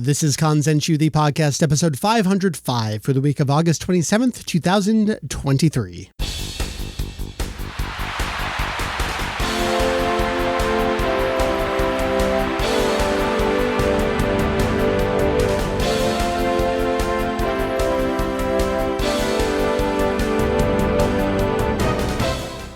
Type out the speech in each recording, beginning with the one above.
This is Kanzenshuu, the podcast, episode 505 for the week of August 27th, 2023.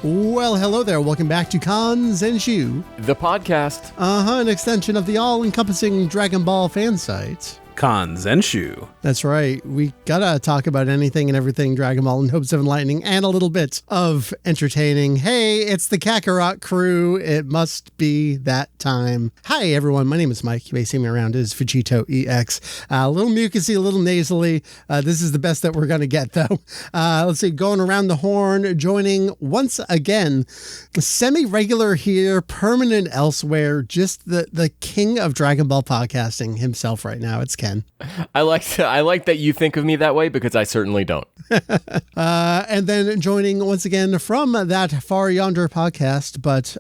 Well, hello there. Welcome back to Kanzenshuu, the podcast. An extension of the all-encompassing Dragon Ball fan site. Kanzenshuu. That's right. We gotta talk about anything and everything Dragon Ball in hopes of enlightening and a little bit of entertaining. Hey, it's the Kakarot crew. It must be that time. Hi, everyone. My name is Mike. You may see me around as Vegito EX. A little mucusy, a little nasally. This is the best that we're gonna get, though. Let's see. Going around the horn, joining once again, semi-regular here, permanent elsewhere, just the king of Dragon Ball podcasting himself right now. It's Ken. I like that you think of me that way because I certainly don't. And then joining once again from that far yonder podcast, but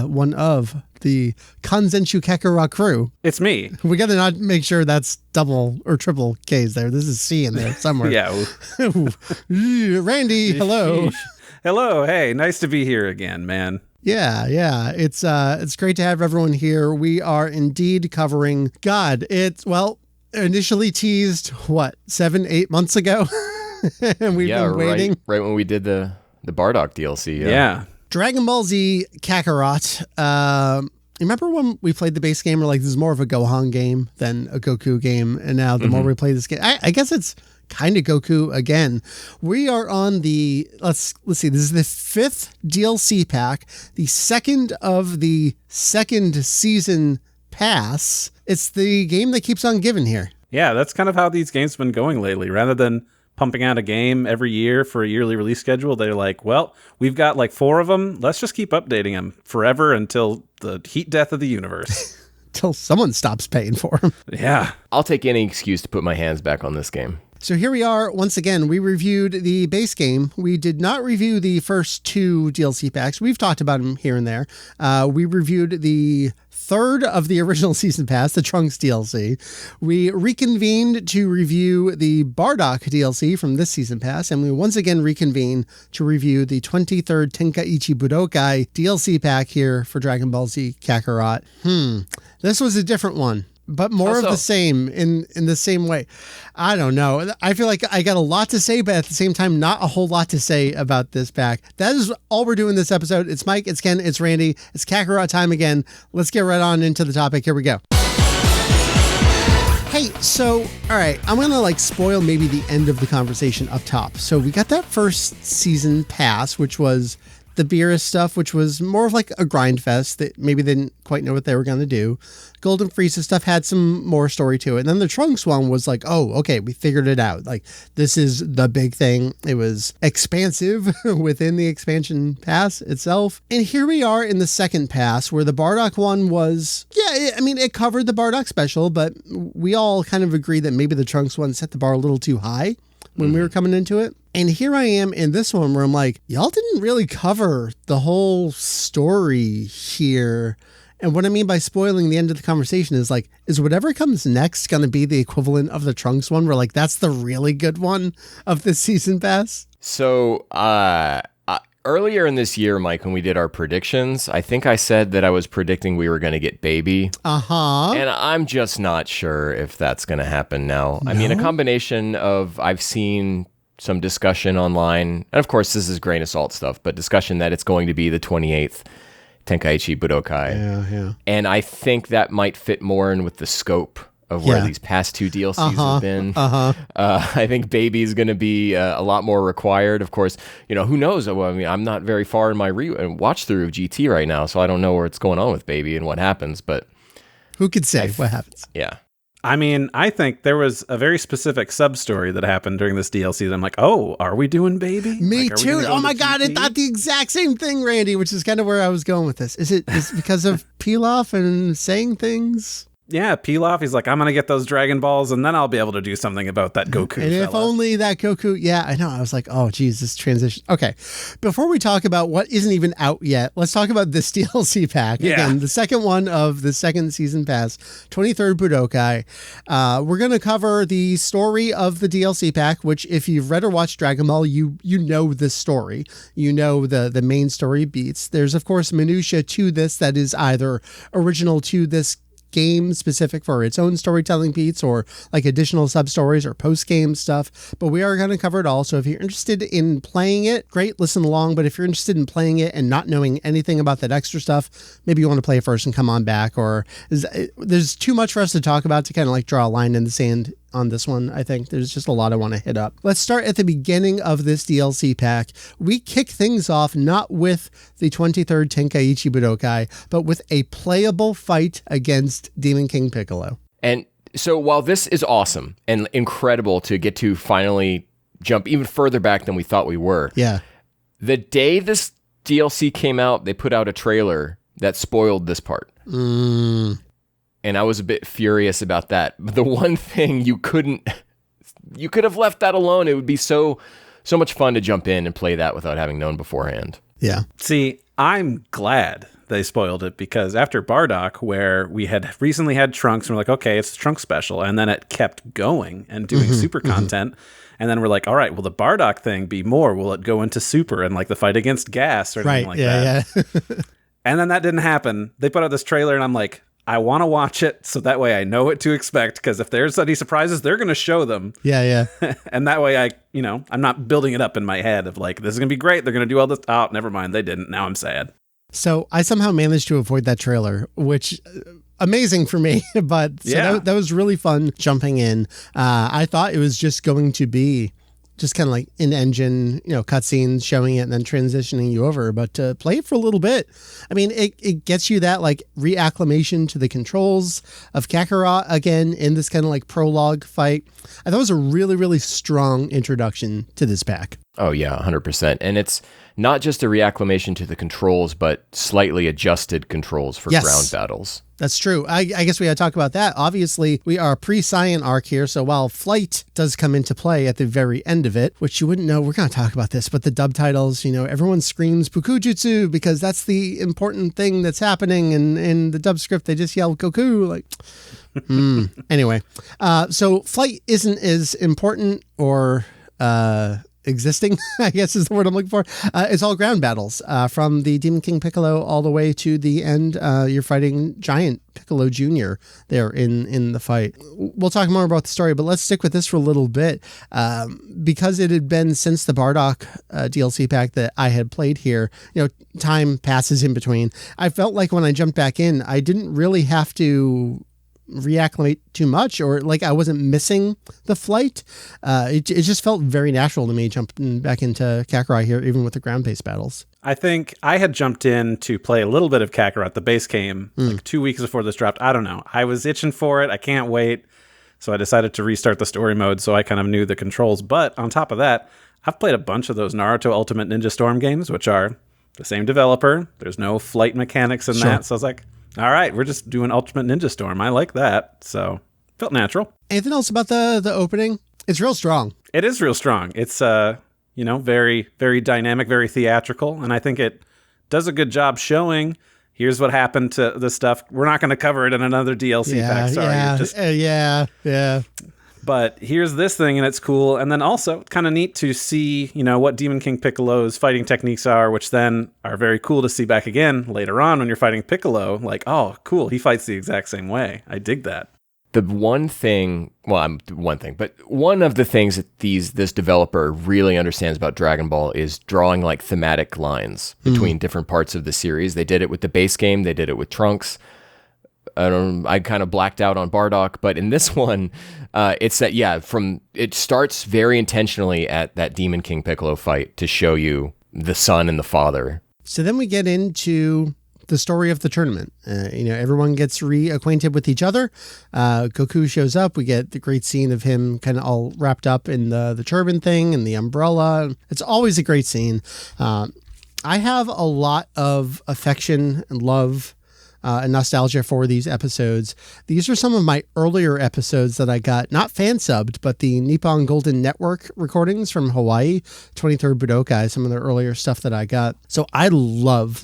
one of the Kanzenshuu Kakarot crew. It's me. We got to not make sure that's double or triple K's there. This is C in there somewhere. Yeah. Randy, hello. Hello. Hey, nice to be here again, man. Yeah. It's great to have everyone here. We are indeed covering initially teased, 7-8 months ago? And we've been waiting. Right when we did the Bardock DLC. Yeah. Dragon Ball Z Kakarot. Remember when we played the base game? We're like, this is more of a Gohan game than a Goku game. And now the more we play this game, I guess it's kind of Goku again. We are on the, let's see, this is the 5th DLC pack, the second of the second season pass. It's the game that keeps on giving here. Yeah, that's kind of how these games have been going lately. Rather than pumping out a game every year for a yearly release schedule, they're like, well, we've got like 4 of them. Let's just keep updating them forever until the heat death of the universe. Till someone stops paying for them. Yeah. I'll take any excuse to put my hands back on this game. So here we are once again. We reviewed the base game. We did not review the first 2 DLC packs. We've talked about them here and there. We reviewed the 3rd of the original season pass, the Trunks DLC. We reconvened to review the Bardock DLC from this season pass, and we once again reconvene to review the 23rd Tenkaichi Budokai DLC pack here for Dragon Ball Z Kakarot. This was a different one, but more of the same in the same way. I don't know. I feel like I got a lot to say, but at the same time, not a whole lot to say about this pack. That is all we're doing this episode. It's Mike, it's Ken, it's Randy, it's Kakarot time again. Let's get right on into the topic. Here we go. Hey, so, all right, I'm going to spoil maybe the end of the conversation up top. So we got that first season pass, which was the Beerus stuff, which was more of like a grind fest that maybe they didn't quite know what they were going to do. Golden Frieza stuff had some more story to it. And then the Trunks one was like, oh, okay, we figured it out. Like, this is the big thing. It was expansive within the expansion pass itself. And here we are in the second pass where the Bardock one was, it covered the Bardock special, but we all kind of agreed that maybe the Trunks one set the bar a little too high when we were coming into it. And here I am in this one where I'm like, y'all didn't really cover the whole story here. And what I mean by spoiling the end of the conversation is is whatever comes next going to be the equivalent of the Trunks one where that's the really good one of this season pass? So earlier in this year, Mike, when we did our predictions, I think I said that I was predicting we were going to get Baby. And I'm just not sure if that's going to happen now. No? I mean, a combination of I've seen some discussion online, and of course this is grain of salt stuff, but discussion that it's going to be the 28th Tenkaichi Budokai. Yeah. And I think that might fit more in with the scope of where these past 2 DLCs have been. I think Baby's going to be a lot more required. Of course, who knows? Well, I mean, I'm not very far in my watch through of GT right now, so I don't know what's going on with Baby and what happens, but who could say what happens? Yeah. I mean, I think there was a very specific sub-story that happened during this DLC that I'm like, oh, are we doing Baby? Me too. Oh my God, I thought the exact same thing, Randy, which is kind of where I was going with this. Is it because of Pilaf and saying things? Yeah, Pilaf, he's like, I'm going to get those Dragon Balls, and then I'll be able to do something about that Goku And if only that Goku, yeah, I know. I was like, oh, geez, this transition. Okay, before we talk about what isn't even out yet, let's talk about this DLC pack. Yeah. Again, the second one of the second season pass, 23rd Budokai. We're going to cover the story of the DLC pack, which if you've read or watched Dragon Ball, you know this story. You know the main story beats. There's, of course, minutia to this that is either original to this game specific for its own storytelling beats or like additional sub stories or post game stuff, but we are going to cover it all. So if you're interested in playing it, great, listen along. But if you're interested in playing it and not knowing anything about that extra stuff, maybe you want to play it first and come on back, or there's too much for us to talk about to kind of like draw a line in the sand on this one. I think there's just a lot I want to hit up. Let's start at the beginning of this DLC pack. We kick things off not with the 23rd Tenkaichi Budokai, but with a playable fight against Demon King Piccolo. And so while this is awesome and incredible to get to finally jump even further back than we thought we were, yeah, the day this DLC came out, they put out a trailer that spoiled this part. And I was a bit furious about that. But the one thing you could have left that alone. It would be so much fun to jump in and play that without having known beforehand. Yeah. See, I'm glad they spoiled it, because after Bardock, where we had recently had Trunks, and we're like, okay, it's the Trunks special. And then it kept going and doing super content. And then we're like, all right, will the Bardock thing be more? Will it go into super and like the fight against Gas or anything like that? Yeah. And then that didn't happen. They put out this trailer and I'm like, I want to watch it so that way I know what to expect, because if there's any surprises, they're going to show them. Yeah. And that way I'm not building it up in my head of like, this is going to be great. They're going to do all this. Oh, never mind. They didn't. Now I'm sad. So I somehow managed to avoid that trailer, which amazing for me. But so yeah, that was really fun jumping in. I thought it was just going to be just kind of like in-engine, cutscenes showing it and then transitioning you over. But to play it for a little bit, I mean, it gets you that like reacclimation to the controls of Kakarot again in this kind of like prologue fight. I thought it was a really, really strong introduction to this pack. Oh, yeah, 100%. And it's not just a reacclimation to the controls, but slightly adjusted controls for ground battles. That's true. I guess we got to talk about that. Obviously, we are pre-Saiyan arc here, so while flight does come into play at the very end of it, which you wouldn't know, we're going to talk about this, but the dub titles, everyone screams Pukujutsu because that's the important thing that's happening, and in the dub script, they just yell Goku, like... Anyway, so flight isn't as important or... existing, I guess is the word I'm looking for. It's all ground battles from the Demon King Piccolo all the way to the end. You're fighting Giant Piccolo Jr. there in the fight. We'll talk more about the story, but let's stick with this for a little bit. Because it had been since the Bardock DLC pack that I had played here, time passes in between. I felt like when I jumped back in, I didn't really have to reacclimate too much, or like I wasn't missing the flight. It just felt very natural to me jumping back into Kakarot here, even with the ground-based battles. I think I had jumped in to play a little bit of Kakarot. The base came like 2 weeks before this dropped. I don't know. I was itching for it. I can't wait. So I decided to restart the story mode so I kind of knew the controls. But on top of that, I've played a bunch of those Naruto Ultimate Ninja Storm games, which are the same developer. There's no flight mechanics in that. So I was like, all right, we're just doing Ultimate Ninja Storm. I like that. So felt natural. Anything else about the opening? It's real strong. It is real strong. It's, very, very dynamic, very theatrical. And I think it does a good job showing, here's what happened to the stuff. We're not going to cover it in another DLC pack. Sorry. Yeah. But here's this thing, and it's cool. And then also kind of neat to see, what Demon King Piccolo's fighting techniques are, which then are very cool to see back again later on when you're fighting Piccolo. Like, oh, cool, he fights the exact same way. I dig that. But one of the things that this developer really understands about Dragon Ball is drawing like thematic lines between different parts of the series. They did it with the base game. They did it with Trunks. I kind of blacked out on Bardock, but in this one, it's that, it starts very intentionally at that Demon King Piccolo fight to show you the son and the father. So then we get into the story of the tournament. Everyone gets reacquainted with each other. Goku shows up. We get the great scene of him kind of all wrapped up in the turban thing and the umbrella. It's always a great scene. I have a lot of affection and love and nostalgia for these episodes. These are some of my earlier episodes that I got, not fan subbed, but the Nippon Golden Network recordings from Hawaii, 23rd Budokai, some of the earlier stuff that I got. So I love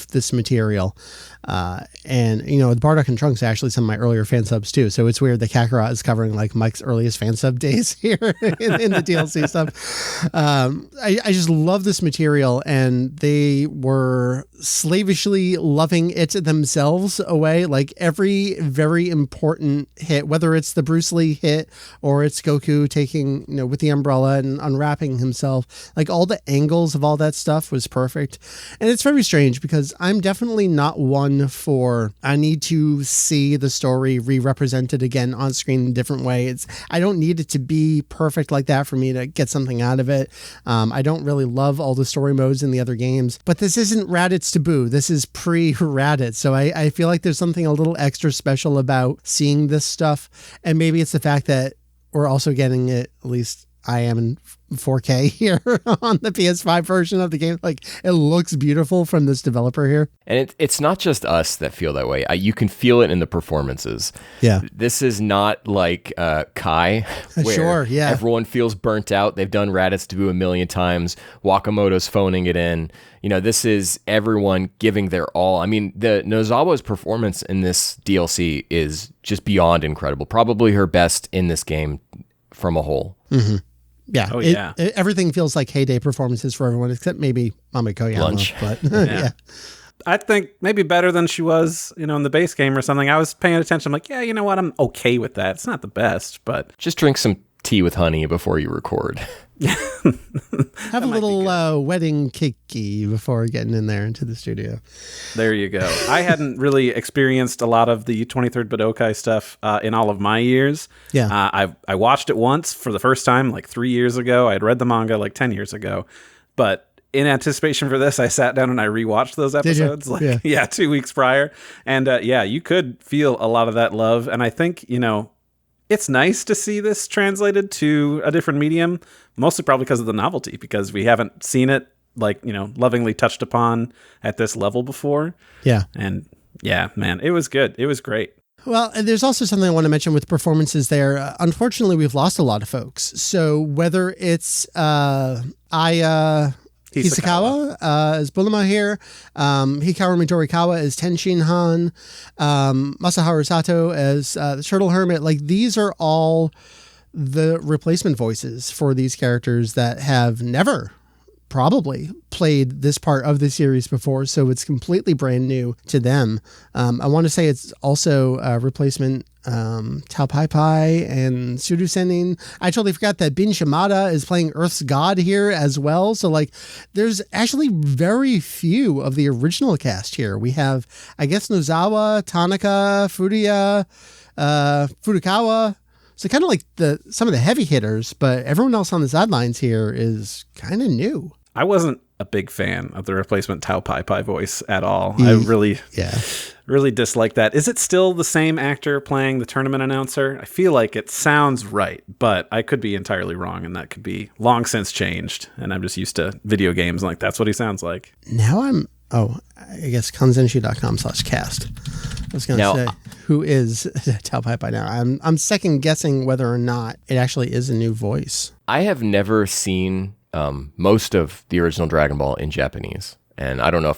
this material. And, the Bardock and Trunks are actually some of my earlier fan subs too. So it's weird that Kakarot is covering like Mike's earliest fan sub days here in the DLC stuff. I just love this material, and they were slavishly loving it themselves away. Like every very important hit, whether it's the Bruce Lee hit or it's Goku taking, with the umbrella and unwrapping himself, like all the angles of all that stuff was perfect. And it's very strange because I'm definitely not one for, I need to see the story re-represented again on screen in a different way. I don't need it to be perfect like that for me to get something out of it. I don't really love all the story modes in the other games, but this isn't Raditz Taboo. This is pre-Raditz. So I feel like there's something a little extra special about seeing this stuff. And maybe it's the fact that we're also getting it, at least I am in 4K here on the PS5 version of the game. Like, it looks beautiful from this developer here. And it's not just us that feel that way. You can feel it in the performances. Yeah. This is not like Kai, where sure, yeah. everyone feels burnt out. They've done Raditz Taboo a million times. Wakamoto's phoning it in. This is everyone giving their all. I mean, the Nozawa's performance in this DLC is just beyond incredible. Probably her best in this game from a whole. Mm-hmm. Yeah. Oh, yeah. Everything feels like heyday performances for everyone, except maybe Mame Koyama. Lunch. But yeah. I think maybe better than she was, in the base game or something. I was paying attention. I'm like, yeah, you know what? I'm okay with that. It's not the best, but just drink some tea with honey before you record. Have a little wedding cakey before getting in there into the studio. There you go. I hadn't really experienced a lot of the 23rd Budokai stuff in all of my years. Yeah. I watched it once for the first time like 3 years ago. I had read the manga like 10 years ago. But in anticipation for this, I sat down and I rewatched those episodes. Did you? Yeah, 2 weeks prior. And you could feel a lot of that love. And I think, it's nice to see this translated to a different medium, mostly probably because of the novelty, because we haven't seen it lovingly touched upon at this level before. Yeah. And yeah, man, it was good. It was great. Well, and there's also something I want to mention with performances there. Unfortunately, we've lost a lot of folks. So whether it's Aya Hisakawa as Bulma here, Hikaru Midorikawa as Tenshin Han, Masaharu Sato as the Turtle Hermit. Like, these are all the replacement voices for these characters that have never probably played this part of the series before, so it's completely brand new to them. I want to say it's also a replacement Tao Pai Pai and Suru Senin. I totally forgot that Bin Shimada is playing Earth's God here as well. So like, there's actually very few of the original cast here. We have, I guess, Nozawa, Tanaka, Furukawa. So kind of like some of the heavy hitters, but everyone else on the sidelines here is kind of new. I wasn't a big fan of the replacement Tao Pai Pai voice at all. I really dislike that. Is it still the same actor playing the tournament announcer? I feel like it sounds right, but I could be entirely wrong, and that could be long since changed. And I'm just used to video games, and like that's what he sounds like. Now I guess kanzenshuu.com/cast. I was going to say, who is Tao Pai Pai now? I'm second guessing whether or not it actually is a new voice. I have never seen most of the original Dragon Ball in Japanese, and I don't know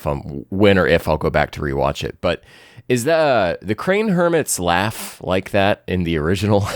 when or if I'll go back to rewatch it. But is the Crane Hermit's laugh like that in the original?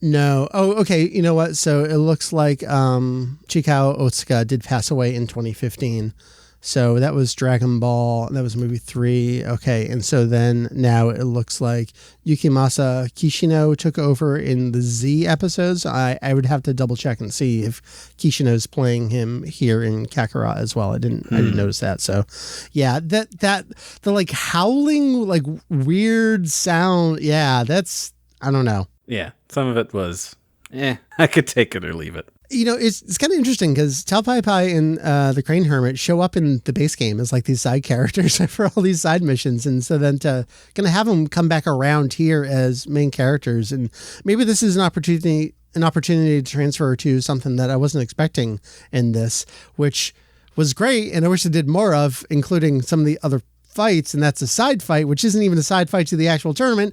No. Oh, okay. You know what? So it looks like Chikao Otsuka did pass away in 2015. So that was Dragon Ball. That was movie 3. Okay. And so then now it looks like Yukimasa Kishino took over in the Z episodes. I would have to double check and see if Kishino's playing him here in Kakarot as well. I didn't notice that. So yeah, the like howling, like weird sound. Yeah. That's, I don't know. Yeah. Some of it was, I could take it or leave it. It's kind of interesting because Tao Pai Pai and the Crane Hermit show up in the base game as like these side characters for all these side missions. And so then gonna have them come back around here as main characters. And maybe this is an opportunity to transfer to something that I wasn't expecting in this, which was great. And I wish I did more of, including some of the other fights, and that's a side fight, which isn't even a side fight to the actual tournament.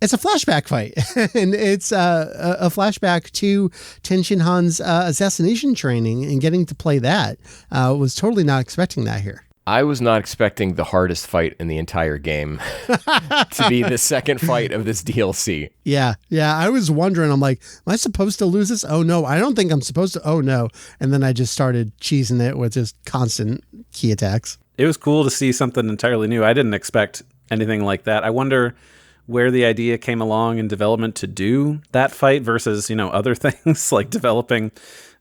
It's a flashback fight, and it's a flashback to Tenshin Han's assassination training, and getting to play that. Was totally not expecting that here. I was not expecting the hardest fight in the entire game to be the second fight of this DLC. Yeah. I was wondering, I'm like, am I supposed to lose this? Oh, no, I don't think I'm supposed to. Oh, no. And then I just started cheesing it with just constant key attacks. It was cool to see something entirely new. I didn't expect anything like that. I wonder where the idea came along in development to do that fight versus, other things like developing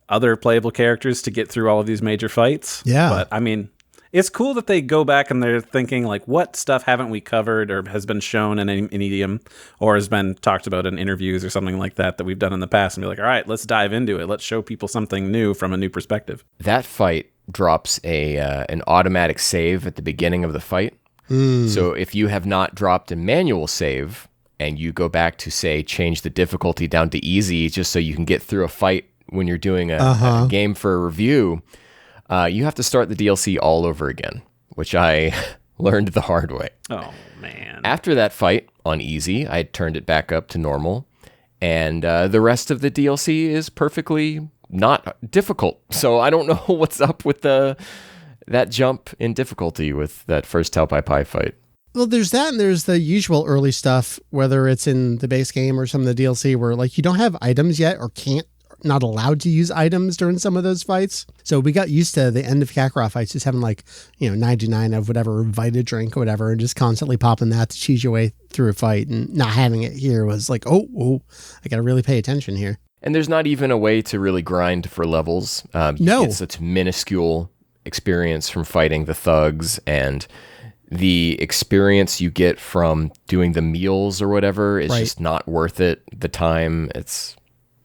other playable characters to get through all of these major fights. Yeah. But I mean, it's cool that they go back and they're thinking like, what stuff haven't we covered or has been shown in idiom or has been talked about in interviews or something like that we've done in the past, and be like, all right, let's dive into it. Let's show people something new from a new perspective. That fight drops an automatic save at the beginning of the fight. So if you have not dropped a manual save and you go back to, say, change the difficulty down to easy just so you can get through a fight when you're doing a game for a review, you have to start the DLC all over again, which I learned the hard way. Oh, man. After that fight on easy, I turned it back up to normal, and the rest of the DLC is perfectly not difficult. So I don't know what's up with that jump in difficulty with that first Tao Pai Pai fight. Well, there's that, and there's the usual early stuff, whether it's in the base game or some of the DLC, where like you don't have items yet or not allowed to use items during some of those fights. So we got used to the end of Kakarot fights just having 99 of whatever Vita drink or whatever, and just constantly popping that to cheese your way through a fight, and not having it here was like, oh, I got to really pay attention here. And there's not even a way to really grind for levels. No. It's such minuscule experience from fighting the thugs, and the experience you get from doing the meals or whatever is just not worth it. The time,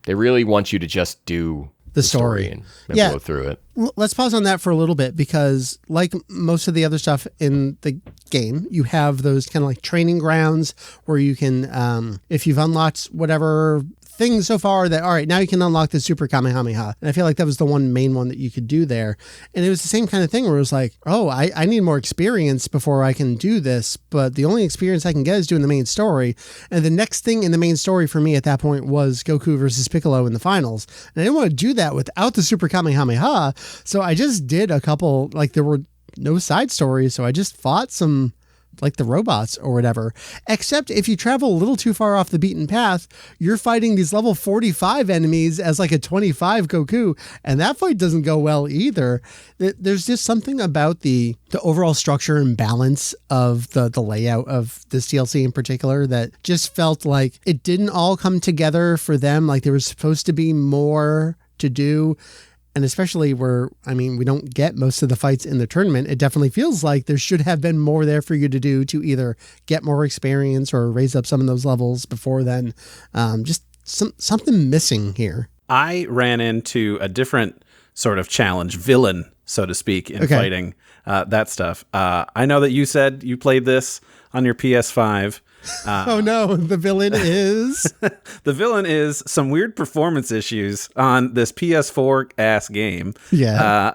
they really want you to just do the story and blow through it. Let's pause on that for a little bit, because like most of the other stuff in the game, you have those kind of like training grounds where you can, if you've unlocked whatever things so far, that all right, now you can unlock the Super Kamehameha. And I feel like that was the main one that you could do there. And it was the same kind of thing where it was like, oh, I need more experience before I can do this, but the only experience I can get is doing the main story. And the next thing in the main story for me at that point was Goku versus Piccolo in the finals. And I didn't want to do that without the Super Kamehameha. So I just did a couple, like there were no side stories, so I just fought some like the robots or whatever. Except if you travel a little too far off the beaten path, you're fighting these level 45 enemies as like a 25 Goku, and that fight doesn't go well either. There's just something about the overall structure and balance of the layout of this DLC in particular that just felt like it didn't all come together for them. Like there was supposed to be more to do. And especially where, we don't get most of the fights in the tournament, it definitely feels like there should have been more there for you to do to either get more experience or raise up some of those levels before then. Just something missing here. I ran into a different sort of challenge, villain, so to speak, in fighting that stuff. I know that you said you played this on your PS5. Oh no, the villain is? The villain is some weird performance issues on this PS4 ass game. Yeah.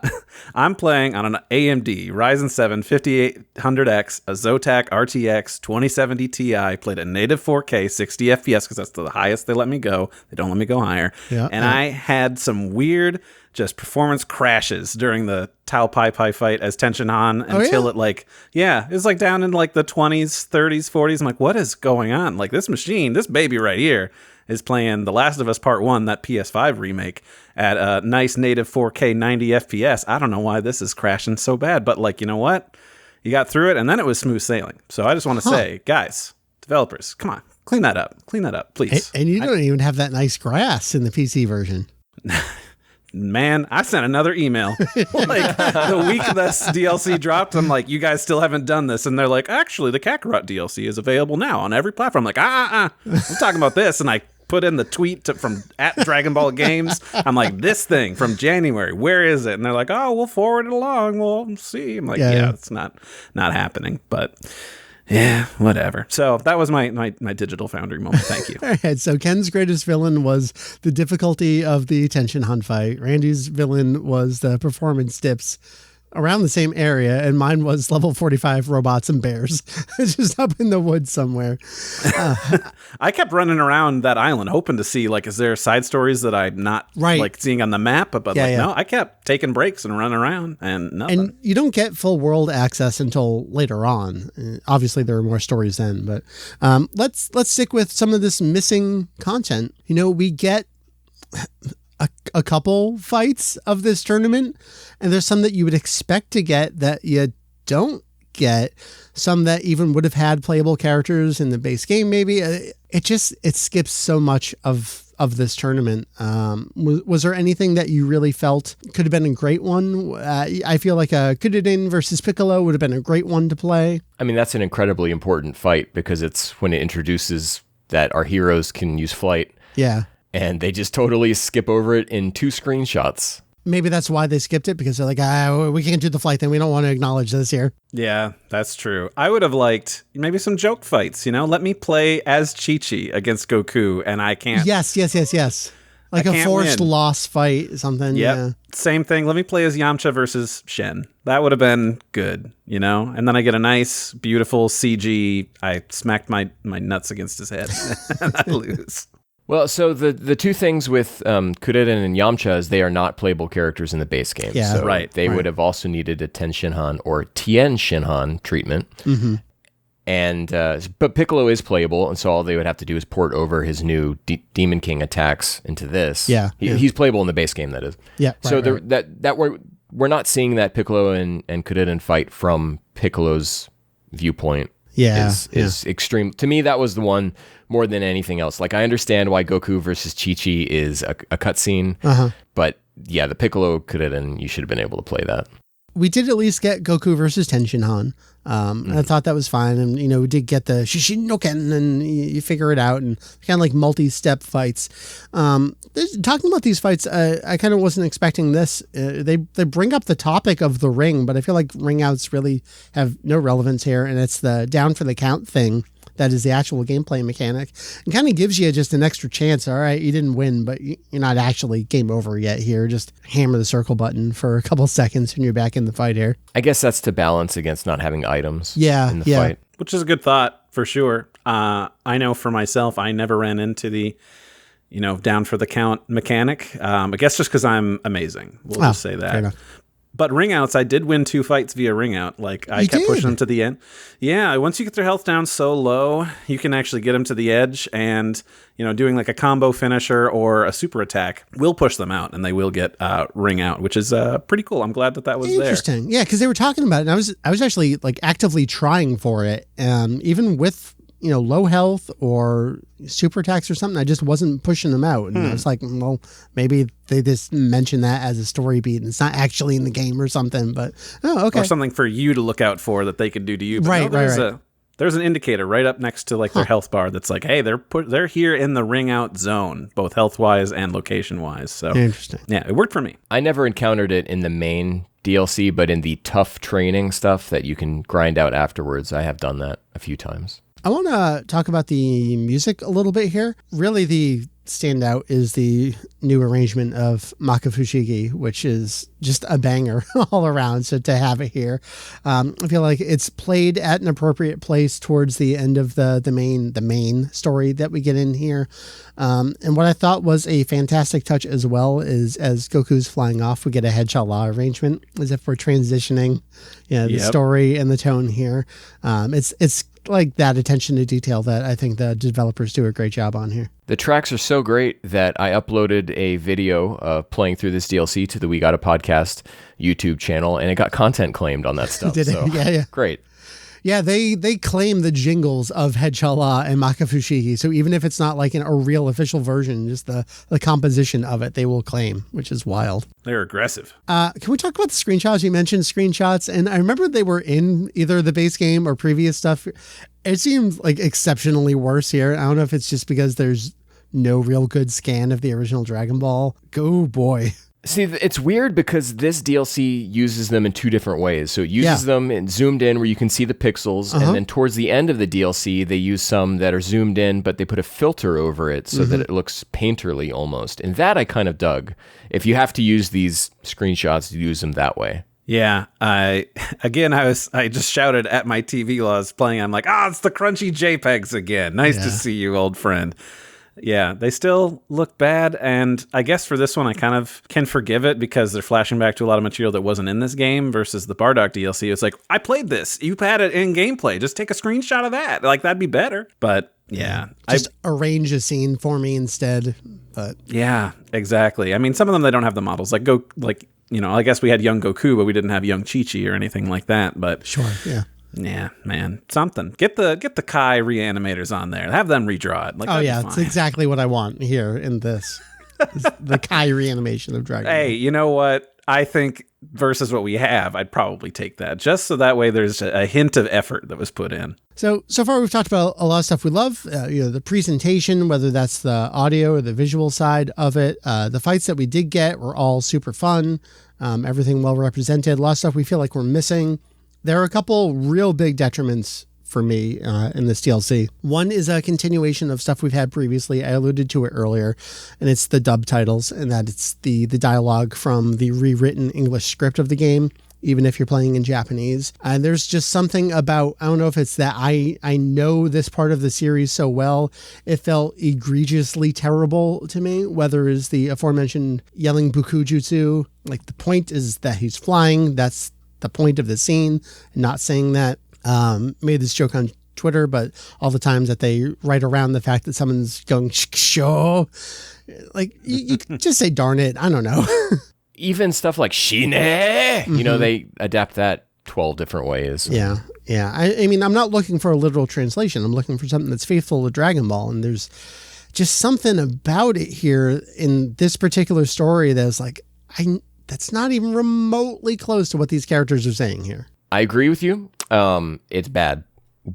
I'm playing on an AMD Ryzen 7 5800X, a Zotac RTX 2070 Ti, played at native 4K 60 FPS because that's the highest they let me go. They don't let me go higher. Yeah, and I had some weird just performance crashes during the Tao Pai Pai fight as Tenshin Han until it was like down in like the 20s, 30s, 40s. I'm like, what is going on? Like this machine, this baby right here is playing The Last of Us Part 1, that PS5 remake, at a nice native 4K 90 FPS. I don't know why this is crashing so bad, but like, you know what? You got through it and then it was smooth sailing. So I just want to say, guys, developers, come on, clean that up, please. And you don't even have that nice grass in the PC version. Man, I sent another email like the week this DLC dropped. I'm like, you guys still haven't done this. And they're like, actually, the Kakarot DLC is available now on every platform. I'm like, I'm talking about this. And I put in the tweet from @Dragon Ball Games. I'm like, this thing from January, where is it? And they're like, oh, we'll forward it along. We'll see. I'm like, yeah, it's not happening. But yeah, whatever. So that was my Digital Foundry moment. Thank you. All right. So Ken's greatest villain was the difficulty of the Tenshin Han fight. Randy's villain was the performance dips around the same area, and mine was level 45 robots and bears. It's just up in the woods somewhere. I kept running around that island hoping to see, like, is there side stories that I'm not like seeing on the map? But no, I kept taking breaks and running around and nothing. And you don't get full world access until later on. Obviously, there are more stories then, but let's stick with some of this missing content. We get a couple fights of this tournament, and there's some that you would expect to get that you don't get, some that even would have had playable characters in the base game maybe. It skips so much of this tournament. Was there anything that you really felt could have been a great one? I feel like a Kudadin versus Piccolo would have been a great one to play. I mean, that's an incredibly important fight because it's when it introduces that our heroes can use flight. Yeah. And they just totally skip over it in 2 screenshots. Maybe that's why they skipped it, because they're like, we can't do the flight thing. We don't want to acknowledge this here. Yeah, that's true. I would have liked maybe some joke fights, Let me play as Chi-Chi against Goku, and I can't. Yes. Like a forced loss fight, something. Yep. Yeah. Same thing. Let me play as Yamcha versus Shen. That would have been good, And then I get a nice, beautiful CG. I smacked my nuts against his head, and I lose. Well, so the 2 things with Kuderen and Yamcha is they are not playable characters in the base game. Yeah, so they would have also needed a Ten Shinhan or Tien Shinhan treatment. Mm-hmm. And but Piccolo is playable, and so all they would have to do is port over his new Demon King attacks into this. Yeah, he's playable in the base game. That is. Yeah. So that we're not seeing that Piccolo and Kuderen fight from Piccolo's viewpoint. Is extreme. To me, that was the one more than anything else. Like, I understand why Goku versus Chi-Chi is a cutscene, but yeah, the Piccolo Kuderen, you should have been able to play that. We did at least get Goku versus Ten Shinhan. I thought that was fine. And, we did get the Shishinnoken, and you figure it out, and kind of like multi-step fights. Talking about these fights, I kind of wasn't expecting this. They bring up the topic of the ring, but I feel like ring outs really have no relevance here. And it's the down for the count thing. That is the actual gameplay mechanic. It kind of gives you just an extra chance. All right, you didn't win, but you're not actually game over yet here. Just hammer the circle button for a couple seconds and you're back in the fight here. I guess that's to balance against not having items in the fight. Which is a good thought, for sure. I know for myself, I never ran into the, down for the count mechanic. I guess just because I'm amazing. We'll just say that. Fair enough. But ring outs, I did win 2 fights via ring out. Like, I kept pushing them to the end. Yeah, once you get their health down so low, you can actually get them to the edge, and, doing like a combo finisher or a super attack will push them out, and they will get ring out, which is pretty cool. I'm glad that was Interesting. there. Yeah, because they were talking about it, and I was actually like actively trying for it, even with low health or super attacks or something. I just wasn't pushing them out. And I was like, well, maybe they just mention that as a story beat and it's not actually in the game or something, but okay. Or something for you to look out for that they could do to you. But right. There's an indicator right up next to like their health bar that's like, hey, they're here in the ring out zone, both health wise and location wise. So interesting. Yeah, it worked for me. I never encountered it in the main DLC, but in the tough training stuff that you can grind out afterwards, I have done that a few times. I want to talk about the music a little bit here. Really, the standout is the new arrangement of Makafushigi, which is just a banger all around. So to have it here, I feel like it's played at an appropriate place towards the end of the main story that we get in here. And what I thought was a fantastic touch as well is as Goku's flying off, we get a Head-Sha-La arrangement as if we're transitioning, the story and the tone here. It's like that attention to detail that I think the developers do a great job on here. The tracks are so great that I uploaded a video of playing through this DLC to the We Gotta Podcast YouTube channel, and it got content claimed on that stuff. Did it? Yeah. Great. Yeah, they claim the jingles of Head-Sha-La and Makafushigi. So even if it's not like a real official version, just the composition of it, they will claim, which is wild. They're aggressive. Can we talk about the screenshots? You mentioned screenshots, and I remember they were in either the base game or previous stuff. It seems like exceptionally worse here. I don't know if it's just because there's no real good scan of the original Dragon Ball. Go boy. See, it's weird because this DLC uses them in 2 different ways. So it uses them in zoomed in where you can see the pixels, and then towards the end of the DLC, they use some that are zoomed in, but they put a filter over it so that it looks painterly almost. And that I kind of dug. If you have to use these screenshots, use them that way. Yeah, I just shouted at my TV while I was playing. I'm like, it's the crunchy JPEGs again. Nice to see you, old friend. Yeah, they still look bad, and I guess for this one I kind of can forgive it because they're flashing back to a lot of material that wasn't in this game versus the Bardock DLC. It's like, I played this. You had it in gameplay. Just take a screenshot of that. Like, that'd be better. But yeah. Just arrange a scene for me instead. But yeah, exactly. I mean, some of them, they don't have the models. I guess we had young Goku, but we didn't have young Chi-Chi or anything like that. But sure, yeah. Yeah, man, something. Get the Kai reanimators on there. Have them redraw it. Like, it's exactly what I want here in this. The Kai reanimation of Dragon Ball. Hey, you know what? I think versus what we have, I'd probably take that. Just so that way there's a hint of effort that was put in. So far we've talked about a lot of stuff we love. The presentation, whether that's the audio or the visual side of it. The fights that we did get were all super fun. Everything well represented. A lot of stuff we feel like we're missing. There are a couple real big detriments for me in this DLC. One is a continuation of stuff we've had previously. I alluded to it earlier, and it's the dub titles, and that it's the dialogue from the rewritten English script of the game, even if you're playing in Japanese. And there's just something about, I don't know if it's that I know this part of the series so well, it felt egregiously terrible to me, whether it's the aforementioned yelling Bukujutsu, like the point is that he's flying, that's the point of the scene, not saying that. Made this joke on Twitter, but all the times that they write around the fact that someone's going show, like you just say darn it, I don't know. Even stuff like shine, they adapt that 12 different ways. Yeah. I mean, I'm not looking for a literal translation. I'm looking for something that's faithful to Dragon Ball, and there's just something about it here in this particular story that's like that's not even remotely close to what these characters are saying here. I agree with you. It's bad.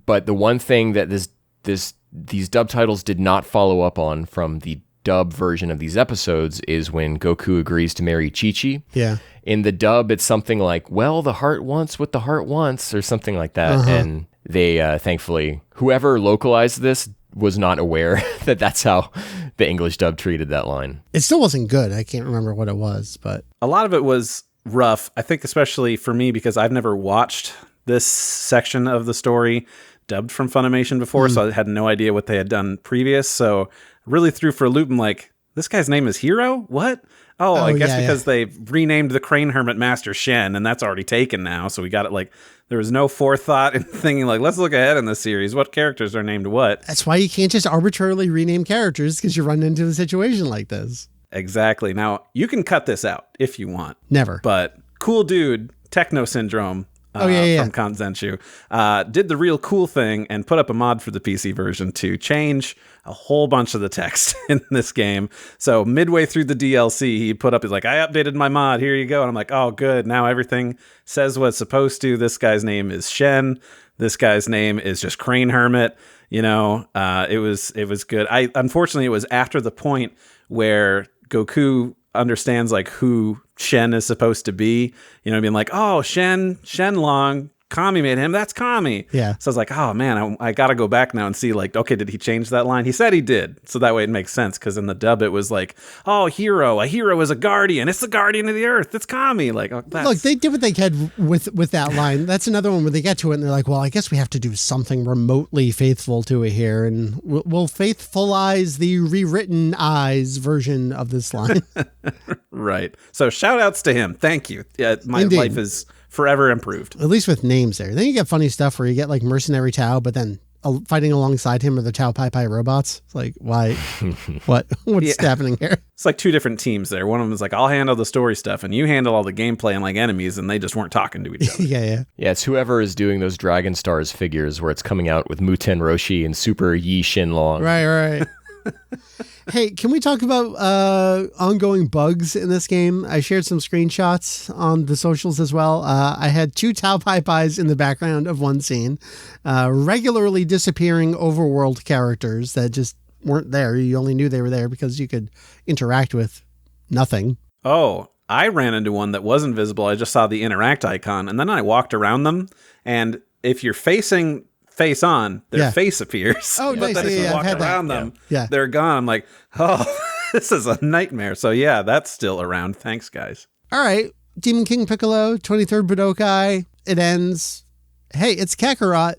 But the one thing that these dub titles did not follow up on from the dub version of these episodes is when Goku agrees to marry Chi-Chi. Yeah. In the dub, it's something like, well, the heart wants what the heart wants, or something like that. Uh-huh. And they, thankfully, whoever localized this was not aware that that's how the English dub treated that line. It still wasn't good. I can't remember what it was, but a lot of it was rough. I think especially for me, because I've never watched this section of the story dubbed from Funimation before, so I had no idea what they had done previous. So really threw for a loop. I'm like, this guy's name is Hero? What? Oh, I guess because they renamed the Crane Hermit Master Shen, and that's already taken now. So we got it like, there was no forethought in thinking like, let's look ahead in this series. What characters are named what? That's why you can't just arbitrarily rename characters, because you run into a situation like this. Exactly. Now, you can cut this out if you want. Never. But cool dude, Techno Syndrome, from Kanzenshuu, did the real cool thing and put up a mod for the PC version to change a whole bunch of the text in this game. So midway through the DLC, he put up, he's like, I updated my mod, here you go. And I'm like, oh, good. Now everything says what it's supposed to. This guy's name is Shen. This guy's name is just Crane Hermit. It was good. Unfortunately, it was after the point where Goku understands like who Shen is supposed to be, being like, oh, Shenlong, Kami made him, that's Kami. Yeah. So I was like, oh man, I gotta go back now and see like, okay, did he change that line? He said he did. So that way it makes sense, because in the dub it was like, oh, a hero is a guardian. It's the guardian of the earth. It's Kami. Like, look, they did what they could with that line. That's another one where they get to it and they're like, well, I guess we have to do something remotely faithful to it here, and we'll faithfulize the rewritten eyes version of this line. Right. So shout outs to him. Thank you. My Indeed. life is forever improved. At least with names there. Then you get funny stuff where you get like Mercenary Tao, but then fighting alongside him are the Tao Pai Pai robots. It's like, why? What's happening here? It's like two different teams there. One of them is like, I'll handle the story stuff, and you handle all the gameplay and like enemies, and they just weren't talking to each other. Yeah. Yeah, it's whoever is doing those Dragon Stars figures where it's coming out with Muten Roshi and Super Yi Shenlong. Right. Hey, can we talk about ongoing bugs in this game? I shared some screenshots on the socials as well. I had 2 Tao Pai Pais in the background of one scene, regularly disappearing overworld characters that just weren't there. You only knew they were there because you could interact with nothing. Oh, I ran into one that wasn't visible. I just saw the interact icon, and then I walked around them, and if you're face on, their face appears. Oh, but nice. then if you walk around them, they're gone. I'm like, oh, this is a nightmare. So yeah, that's still around. Thanks, guys. All right. Demon King Piccolo, 23rd Budokai, it ends. Hey, it's Kakarot.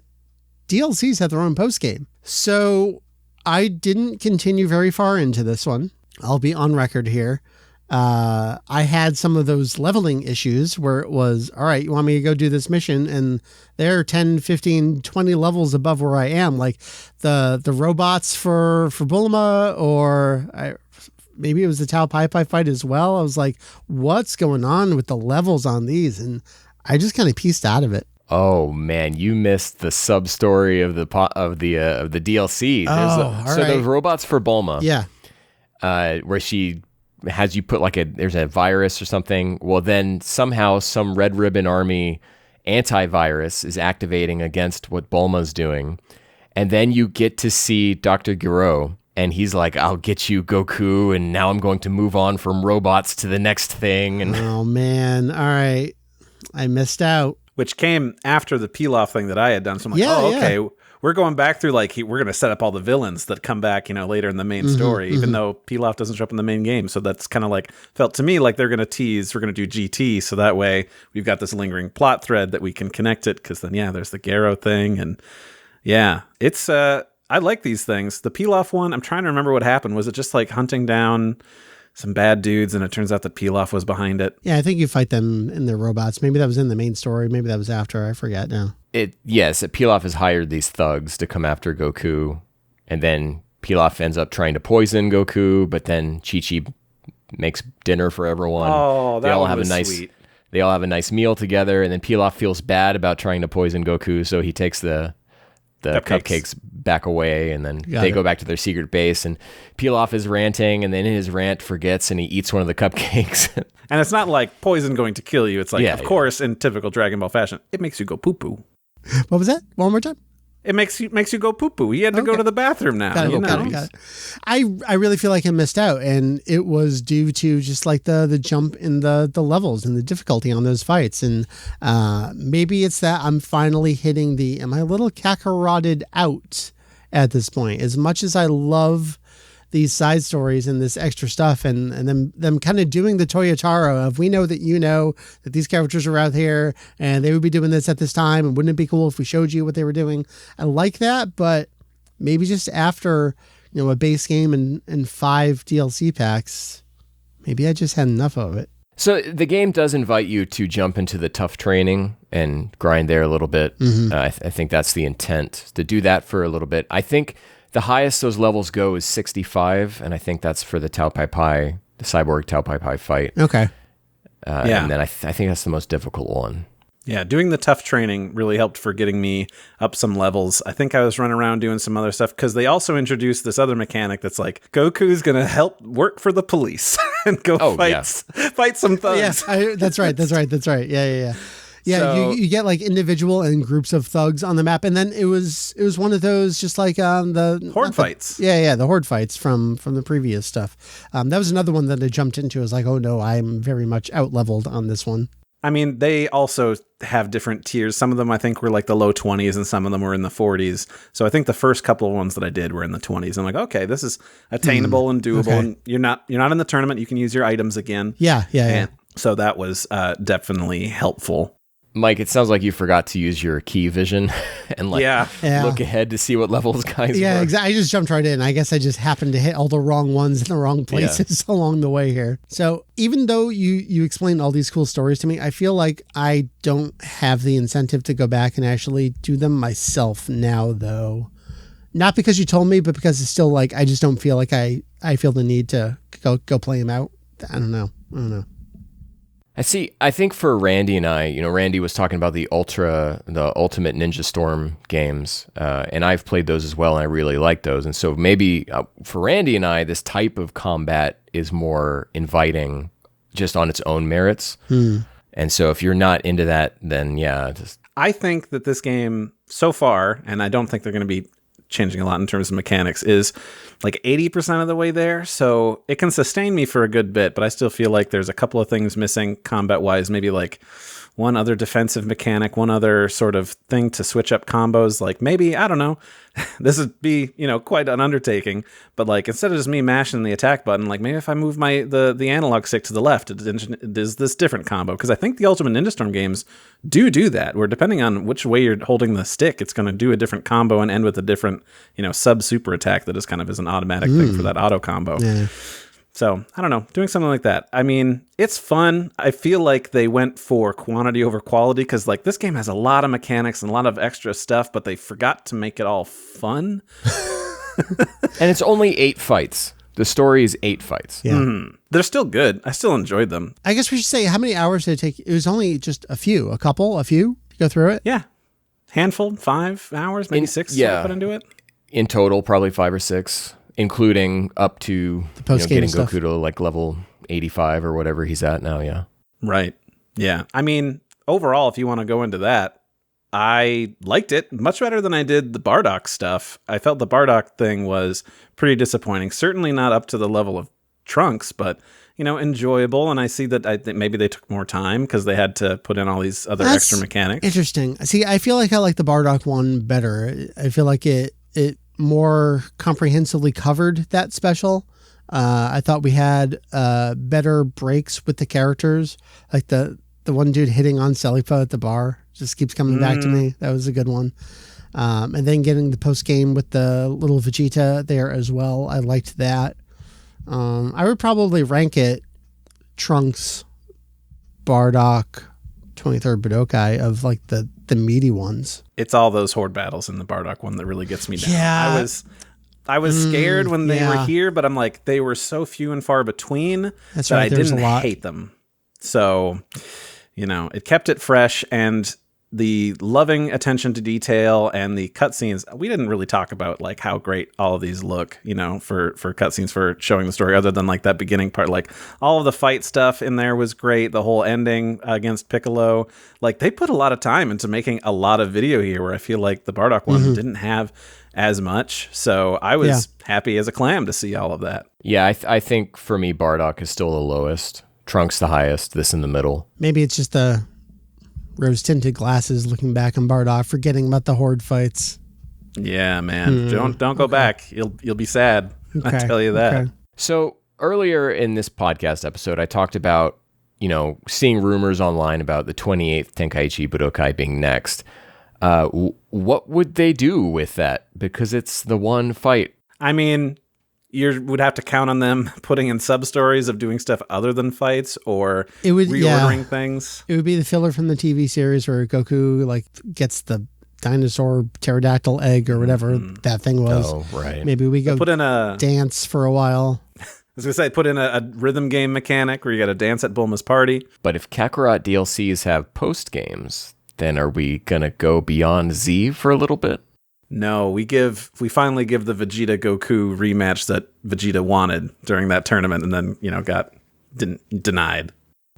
DLCs have their own postgame. So I didn't continue very far into this one. I'll be on record here. I had some of those leveling issues where it was, all right, you want me to go do this mission? And they're 10, 15, 20 levels above where I am. Like the robots for Bulma, or maybe it was the Tao Pai Pai fight as well. I was like, what's going on with the levels on these? And I just kind of pieced out of it. Oh man, you missed the sub story of the DLC. Those robots for Bulma. Yeah. Where she has you put there's a virus or something. Well, then somehow some Red Ribbon Army antivirus is activating against what Bulma's doing. And then you get to see Dr. Gero, and he's like, I'll get you, Goku, and now I'm going to move on from robots to the next thing. And oh man, all right. I missed out. Which came after the Pilaf thing that I had done. So I'm like, okay. We're going back through, we're going to set up all the villains that come back, later in the main story, even though Pilaf doesn't show up in the main game. So that's kind of felt to me like they're going to tease, we're going to do GT. So that way we've got this lingering plot thread that we can connect it. Cause then, there's the Gero thing. And it's, I like these things. The Pilaf one, I'm trying to remember what happened. Was it just hunting down some bad dudes, and it turns out that Pilaf was behind it? Yeah, I think you fight them in their robots. Maybe that was in the main story. Maybe that was after. I forget now. Pilaf has hired these thugs to come after Goku, and then Pilaf ends up trying to poison Goku, but then Chi-Chi makes dinner for everyone. Oh, that was sweet. They all have a nice meal together, and then Pilaf feels bad about trying to poison Goku, so he takes the cupcakes back away, and then they go back to their secret base, and Pilaf is ranting, and then in his rant forgets, and he eats one of the cupcakes. And it's not like poison going to kill you. It's of course, in typical Dragon Ball fashion, it makes you go poo-poo. What was that? One more time? It makes you go poo-poo. He had to go to the bathroom now. Got it. I really feel like I missed out, and it was due to just the jump in the levels and the difficulty on those fights. And maybe it's that I'm finally hitting am I a little Kakarotted out at this point? As much as I love these side stories and this extra stuff, and them kind of doing the Toyotaro of, we know that that these characters are out here and they would be doing this at this time, and wouldn't it be cool if we showed you what they were doing? I like that, but maybe just after a base game and 5 DLC packs, maybe I just had enough of it. So the game does invite you to jump into the tough training and grind there a little bit. I think that's the intent, to do that for a little bit. I think the highest those levels go is 65, and I think that's for the Tao Pai Pai, the cyborg Tao Pai Pai fight. Okay. And then I think that's the most difficult one. Yeah, doing the tough training really helped for getting me up some levels. I think I was running around doing some other stuff, because they also introduced this other mechanic that's Goku's going to help work for the police and go fight some thugs. Yes, that's right. Yeah. Yeah, so, you get individual and groups of thugs on the map, and then it was one of those just the horde fights. Yeah, the horde fights from the previous stuff. That was another one that I jumped into. I was like, oh no, I'm very much out leveled on this one. I mean, they also have different tiers. Some of them I think were the low 20s, and some of them were in the 40s. So I think the first couple of ones that I did were in the 20s. I'm like, okay, this is attainable and doable, and you're not in the tournament. You can use your items again. Yeah. So that was definitely helpful. Mike, it sounds like you forgot to use your key vision and look ahead to see what levels guys were. Yeah, exactly. I just jumped right in. I guess I just happened to hit all the wrong ones in the wrong places along the way here. So even though you explained all these cool stories to me, I feel like I don't have the incentive to go back and actually do them myself now, though. Not because you told me, but because it's still I just don't feel like I feel the need to go play them out. I don't know. I think for Randy and I, Randy was talking about the Ultimate Ninja Storm games, and I've played those as well, and I really like those. And so maybe for Randy and I, this type of combat is more inviting just on its own merits. And so if you're not into that, then I think that this game so far, and I don't think they're going to be changing a lot in terms of mechanics, is like 80% of the way there. So it can sustain me for a good bit, but I still feel like there's a couple of things missing combat-wise, maybe like one other defensive mechanic, one other sort of thing to switch up combos. Like maybe, I don't know, this would be, quite an undertaking, but like instead of just me mashing the attack button, like maybe if I move the analog stick to the left, it does this different combo. Because I think the Ultimate Ninja Storm games do that, where depending on which way you're holding the stick, it's going to do a different combo and end with a different, sub-super attack that is kind of as an automatic thing for that auto combo. Yeah. So, I don't know, doing something like that. I mean, it's fun. I feel like they went for quantity over quality because, like, this game has a lot of mechanics and a lot of extra stuff, but they forgot to make it all fun. And it's only 8 fights. The story is 8 fights. Yeah. Mm-hmm. They're still good. I still enjoyed them. I guess we should say, how many hours did it take? It was only just a few to go through it? Yeah. Handful, 5 hours, maybe 6 to put into it. In total, probably 5 or 6. Including up to getting stuff. Goku to like level 85 or whatever he's at now, yeah. Right. Yeah. I mean, overall, if you want to go into that, I liked it much better than I did the Bardock stuff. I felt the Bardock thing was pretty disappointing. Certainly not up to the level of Trunks, but enjoyable. And I see that I think maybe they took more time because they had to put in all these other extra mechanics. Interesting. See, I feel like I like the Bardock one better. I feel like it more comprehensively covered that special. I thought we had better breaks with the characters, like the one dude hitting on Celipa at the bar just keeps coming back to me. That was a good one. And then getting the post game with the little Vegeta there as well. I liked that. I would probably rank it Trunks, Bardock, 23rd Budokai of like the meaty ones. It's all those horde battles in the Bardock one that really gets me down. Yeah. I was scared when they were here, but I'm like, they were so few and far between that I didn't hate them. So, it kept it fresh, and the loving attention to detail and the cutscenes. We didn't really talk about like how great all of these look, for cutscenes for showing the story, other than like that beginning part. Like all of the fight stuff in there was great. The whole ending against Piccolo, like they put a lot of time into making a lot of video here, where I feel like the Bardock one didn't have as much. So I was happy as a clam to see all of that. Yeah, I think for me, Bardock is still the lowest. Trunks the highest, this in the middle. Maybe it's just the rose-tinted glasses looking back on Bardock, forgetting about the horde fights. Yeah, man. Don't go back. You'll be sad. I tell you that. Okay. So earlier in this podcast episode, I talked about, seeing rumors online about the 28th Tenkaichi Budokai being next. What would they do with that? Because it's the one fight. I mean, you would have to count on them putting in sub-stories of doing stuff other than fights, or reordering things. It would be the filler from the TV series where Goku like gets the dinosaur pterodactyl egg or whatever that thing was. Oh, right. Maybe we go put in a dance for a while. I was going to say, put in a rhythm game mechanic where you got to dance at Bulma's party. But if Kakarot DLCs have post-games, then are we going to go beyond Z for a little bit? No, we finally give the Vegeta Goku rematch that Vegeta wanted during that tournament, and then got denied.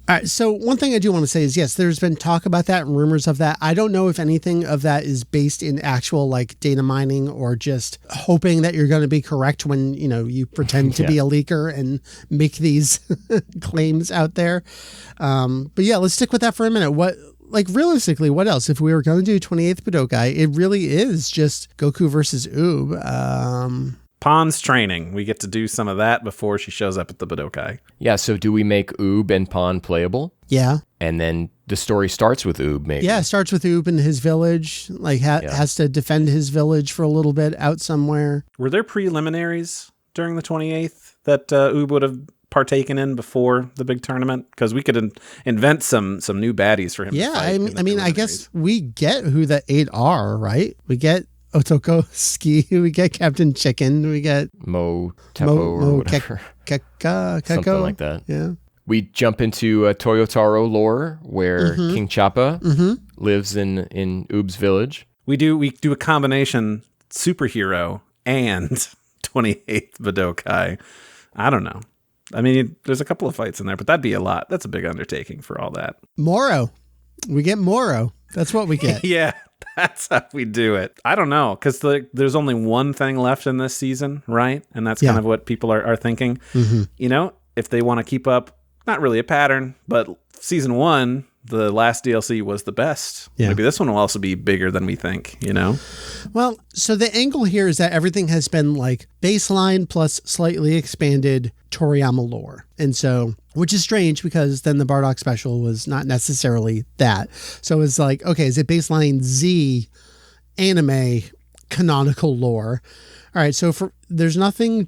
All right, so one thing I do want to say is, yes, there's been talk about that and rumors of that. I don't know if anything of that is based in actual like data mining or just hoping that you're going to be correct when you pretend to be a leaker and make these claims out there. But yeah, let's stick with that for a minute. Like, realistically, what else? If we were going to do 28th Budokai, it really is just Goku versus Oob. Pon's training. We get to do some of that before she shows up at the Budokai. Yeah, so do we make Oob and Pon playable? Yeah. And then the story starts with Oob, maybe? Yeah, it starts with Oob in his village. Like, has to defend his village for a little bit out somewhere. Were there preliminaries during the 28th that Oob would have partaken in before the big tournament? Because we could invent some new baddies for him. Yeah, I mean, I guess we get who the 8 are, right? We get Otoko Ski, we get Captain Chicken, we get Mo Teppo or whatever. Something like that. Yeah. We jump into Toyotaro lore where King Chappa lives in Oob's village. We do a combination superhero and 28th Budokai. I don't know. I mean, there's a couple of fights in there, but that'd be a lot. That's a big undertaking for all that. Moro. We get Moro. That's what we get. Yeah, That's how we do it. I don't know, because there's only one thing left in this season, right? And that's kind of what people are thinking. You know, if they want to keep up, not really a pattern, but season 1, the last DLC was the best. Maybe this one will also be bigger than we think, you know? Well, so the angle here is that everything has been like baseline plus slightly expanded Toriyama lore. And so, which is strange because then the Bardock special was not necessarily that. So it's like, okay, is it baseline Z anime canonical lore? All right, so there's nothing,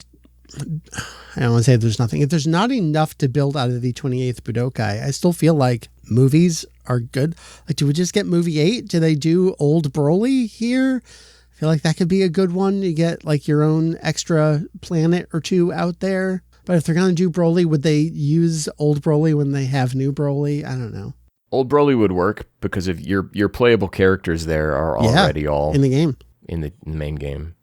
I don't want to say there's nothing. If there's not enough to build out of the 28th Budokai, I still feel like movies are good. Like, do we just get movie 8? Do they do Old Broly here? I feel like that could be a good one. You get like your own extra planet or two out there. But if they're going to do Broly, would they use Old Broly when they have new Broly? I don't know. Old Broly would work because of your playable characters there are already all in the game, in the main game.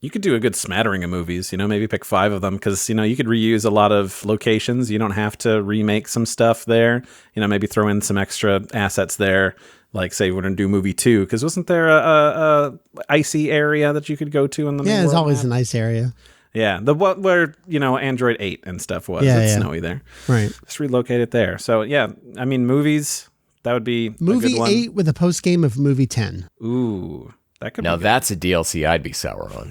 You could do a good smattering of movies, you know, maybe pick 5 of them because, you know, you could reuse a lot of locations. You don't have to remake some stuff there. You know, maybe throw in some extra assets there. Like, say, we're going to do movie 2, because wasn't there a icy area that you could go to in the there's always a nice area. Yeah, where, you know, Android 8 and stuff was. It's snowy there. Right. Just relocate it there. So, yeah, I mean, movies, that would be movie a good one. 8 with a post game of movie 10. Ooh. That could now be that's a DLC I'd be sour on.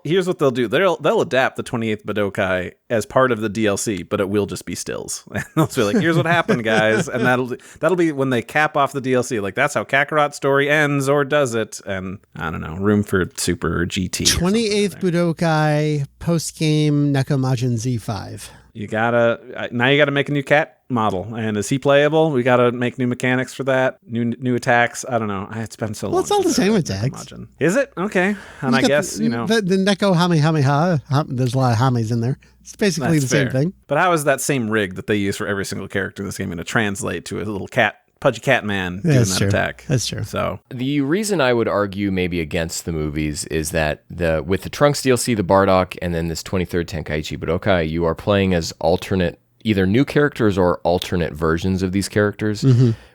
Here's what they'll do. They'll adapt the 28th Budokai as part of the DLC, but it will just be stills. And they'll be like, here's what happened, guys. And that'll be when they cap off the DLC. Like, that's how Kakarot's story ends, or does it? And I don't know, room for Super or GT. 28th Budokai post game Nekomajin Z5. You gotta make a new cat model, and is he playable? We gotta make new mechanics for that, new attacks. I don't know. It's been so long. Well, it's all the same attacks. Is it? Okay. And I guess the Neko Hame. There's a lot of Hames in there. It's basically the same thing. But how is that same rig that they use for every single character in this game going to translate to a little pudgy cat man doing that attack? That's true. So the reason I would argue maybe against the movies is that with the Trunks DLC, the Bardock, and then this 23rd Tenkaichi Budokai, you are playing as alternate, either new characters or alternate versions of these characters.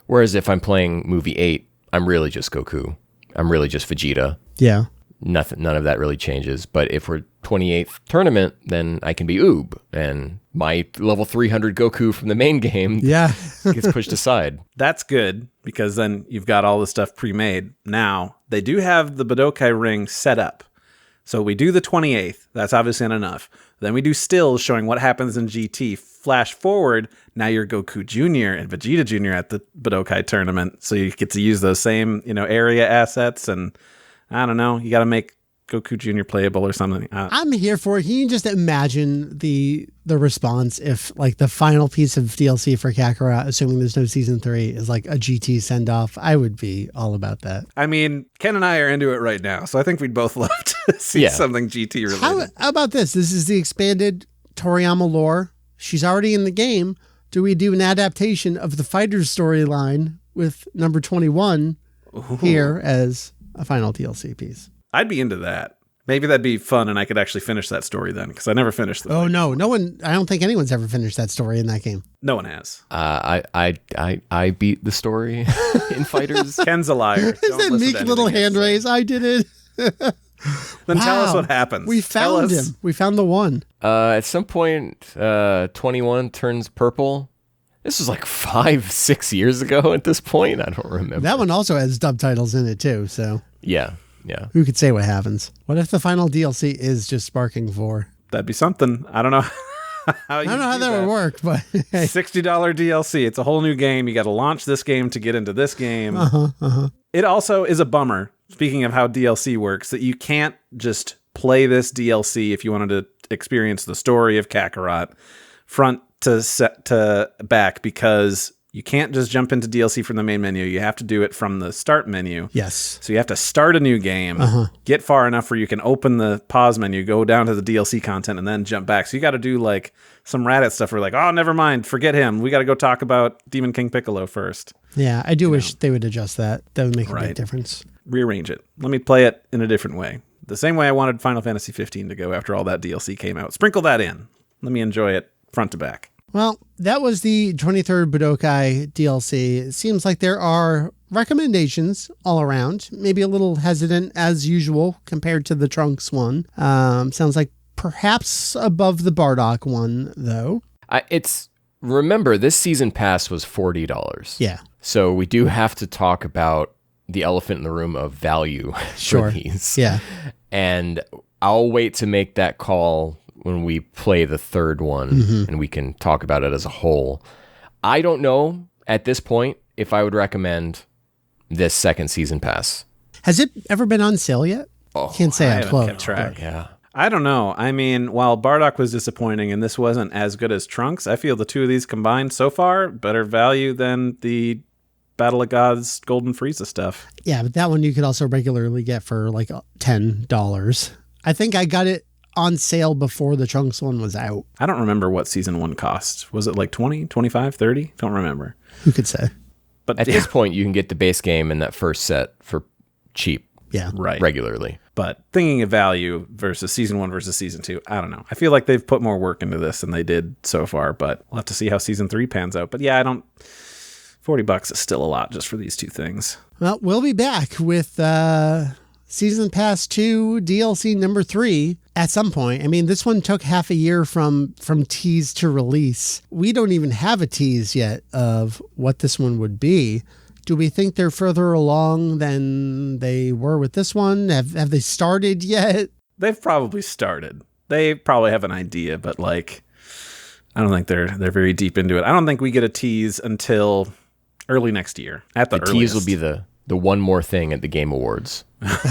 Whereas if I'm playing movie 8, I'm really just Goku. I'm really just Vegeta. Yeah. None of that really changes. But if we're 28th tournament, then I can be Oob, and my level 300 Goku from the main game gets pushed aside. That's good, because then you've got all the stuff pre-made. Now, they do have the Budokai ring set up. So we do the 28th. That's obviously not enough. Then we do stills showing what happens in GT. Flash forward, now you're Goku Jr. and Vegeta Jr. at the Budokai tournament. So you get to use those same, you know, area assets, and I don't know, you got to make Goku Jr. playable or something. I'm here for it. Can you just imagine the response if, like, the final piece of DLC for Kakarot, assuming there's no season 3, is like a GT send off? I would be all about that. I mean, Ken and I are into it right now, so I think we'd both love to see something GT related. How about this? This is the expanded Toriyama lore. She's already in the game. Do we do an adaptation of the Fighters storyline with number 21 here as a final DLC piece? I'd be into that. Maybe that'd be fun, and I could actually finish that story then, because I never finished the Oh, no one. I don't think anyone's ever finished that story in that game. No one has. I beat the story in Fighters. Ken's a liar. Is that meek little hand raise? I did it. Then tell us what happens. We found him. We found the one. At some point, 21 turns purple. This was like 5-6 years ago at this point. I don't remember. That one also has subtitles in it too, so. Yeah. Who could say what happens? What if the final DLC is just Sparking 4? That'd be something. I don't know. I don't know how that would work, but $60 DLC. It's a whole new game. You got to launch this game to get into this game. It also is a bummer, speaking of how DLC works, that you can't just play this DLC if you wanted to experience the story of Kakarot front to back, because you can't just jump into DLC from the main menu. You have to do it from the start menu. Yes. So you have to start a new game, get far enough where you can open the pause menu, go down to the DLC content, and then jump back. So you got to do like some Raditz stuff where like, oh, never mind, forget him. We got to go talk about Demon King Piccolo first. Yeah, I do wish they would adjust that. That would make a big difference. Rearrange it. Let me play it in a different way. The same way I wanted Final Fantasy 15 to go after all that DLC came out. Sprinkle that in. Let me enjoy it front to back. Well, that was the 23rd Budokai DLC. It seems like there are recommendations all around. Maybe a little hesitant as usual compared to the Trunks one. Sounds like perhaps above the Bardock one, though. Remember, this season pass was $40. Yeah. So we do have to talk about the elephant in the room of value for these. Yeah. And I'll wait to make that call when we play the third one and we can talk about it as a whole. I don't know at this point if I would recommend this second season pass. Has it ever been on sale yet? Can't say I I'm haven't close. kept track. Yeah. I don't know. I mean, while Bardock was disappointing and this wasn't as good as Trunks, I feel the two of these combined so far better value than the Battle of Gods Golden Frieza stuff. Yeah, but that one you could also regularly get for like $10. I think I got it on sale before the Trunks one was out. I don't remember what season 1 cost. Was it like 20, 25, 30? Don't remember. Who could say? But At this point, you can get the base game and that first set for cheap. Yeah. Right. Regularly. But thinking of value versus season 1 versus season 2, I don't know. I feel like they've put more work into this than they did so far, but we'll have to see how season 3 pans out. But yeah, $40 is still a lot just for these two things. Well, we'll be back with Season Pass 2 DLC number 3 at some point. I mean, this one took half a year from tease to release. We don't even have a tease yet of what this one would be. Do we think they're further along than they were with this one? Have they started yet? They've probably started. They probably have an idea, but like, I don't think they're very deep into it. I don't think we get a tease until early next year at the The earliest. tease will be the one more thing at the Game Awards.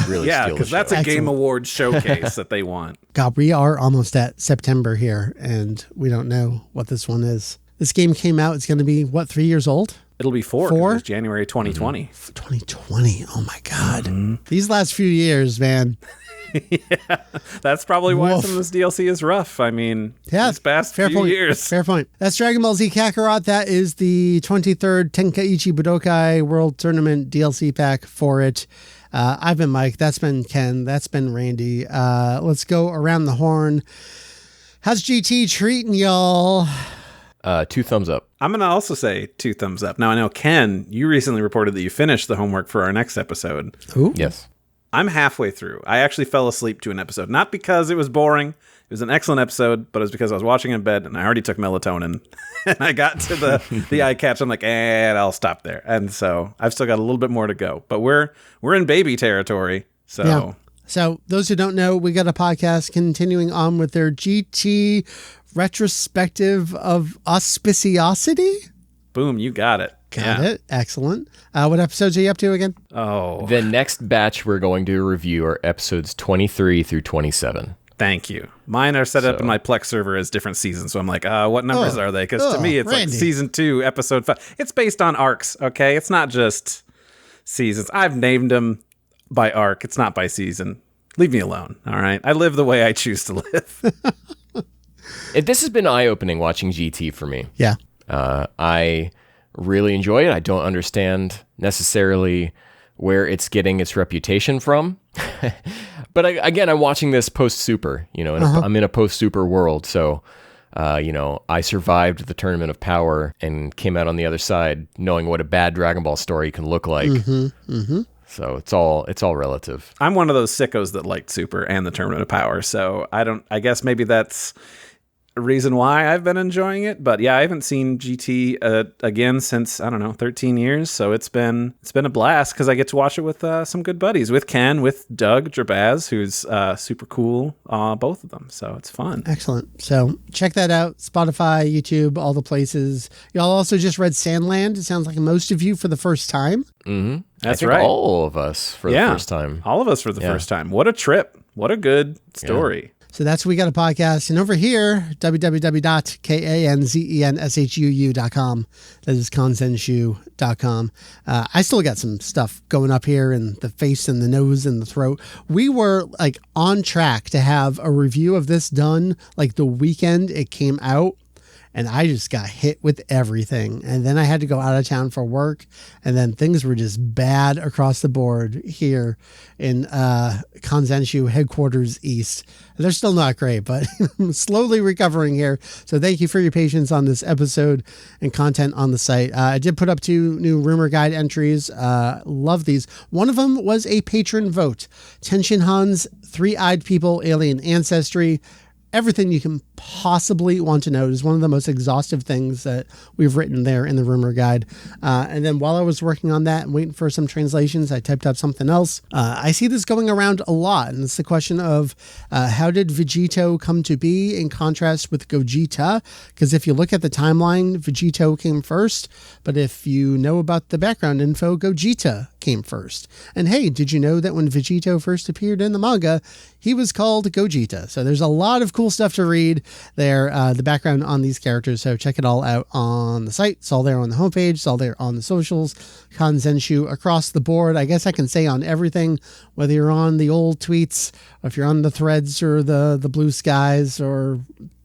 Really yeah, steal the because that's show. a Game Award showcase that they want. God, we are almost at September here, and we don't know what this one is. This game came out. It's going to be, 3 years old? It'll be 4. 'Cause it was January 2020. 2020. Oh, my God. These last few years, man. Yeah, that's probably why Woof. some of this DLC is rough. I mean, Yeah, these past fair few point. years. Fair point. That's Dragon Ball Z Kakarot. That is the 23rd Tenkaichi Budokai World Tournament DLC pack for it. I've been Mike. That's been Ken. That's been Randy. Let's go around the horn. How's GT treating y'all? 2 thumbs up. I'm going to also say 2 thumbs up. Now, I know, Ken, you recently reported that you finished the homework for our next episode. Ooh. Yes. I'm halfway through. I actually fell asleep to an episode, not because it was boring. It was an excellent episode, but it was because I was watching in bed and I already took melatonin. And I got to the eye catch. I'm like, I'll stop there. And so I've still got a little bit more to go. But we're in baby territory. So Yeah. So those who don't know, we got a podcast continuing on with their GT retrospective of auspiciosity. boom, you got it. Got it. Excellent. What episodes are you up to again? Oh, The next batch we're going to review are episodes 23 through 27. thank you. Mine are set up in my Plex server as different seasons. So I'm like, what numbers are they? Because to me, it's Randy. like season 2, episode 5. It's based on arcs, okay? It's not just seasons. I've named them by arc. It's not by season. Leave me alone, all right? I live the way I choose to live. This has been eye-opening watching GT for me. Yeah. I really enjoy it. I don't understand necessarily where it's getting its reputation from. But again, I'm watching this post-Super, and I'm in a post-Super world. So, I survived the Tournament of Power and came out on the other side knowing what a bad Dragon Ball story can look like. So it's all relative. I'm one of those sickos that liked Super and the Tournament of Power. So I guess maybe that's a reason why I've been enjoying it. But yeah, I haven't seen GT again since, 13 years. So it's been a blast because I get to watch it with some good buddies, with Ken, with Doug Drbaz, who's super cool, both of them. So it's fun. Excellent. So check that out. Spotify, YouTube, all the places. Y'all also just read Sandland. It sounds like most of you for the first time. Mm-hmm. That's I think right. all of us for the first time. All of us for the first time. What a trip. What a good story. So that's We Got a Podcast. And over here, www.kanzenshuu.com. That is kanzenshuu.com. I still got some stuff going up here in the face and the nose and the throat. We were on track to have a review of this done the weekend it came out. and I just got hit with everything. And then I had to go out of town for work, and then things were just bad across the board here in Kanzenshuu headquarters east. They're still not great, but I'm slowly recovering here. So thank you for your patience on this episode and content on the site. I did put up 2 new rumor guide entries. Love these. One of them was a patron vote. Tenshin Han's Three-Eyed People, Alien Ancestry. Everything you can possibly want to know is one of the most exhaustive things that we've written there in the rumor guide. And then while I was working on that and waiting for some translations, I typed up something else. I see this going around a lot, and it's the question of how did Vegito come to be in contrast with Gogeta? Because if you look at the timeline, Vegito came first, but if you know about the background info, Gogeta came first. And hey, did you know that when Vegito first appeared in the manga, he was called Gogeta? So there's a lot of cool stuff to read there, the background on these characters. So check it all out on the site. It's all there on the homepage. It's all there on the socials. Kanzenshuu across the board. I guess I can say on everything, whether you're on the old tweets, or if you're on the threads or the blue skies or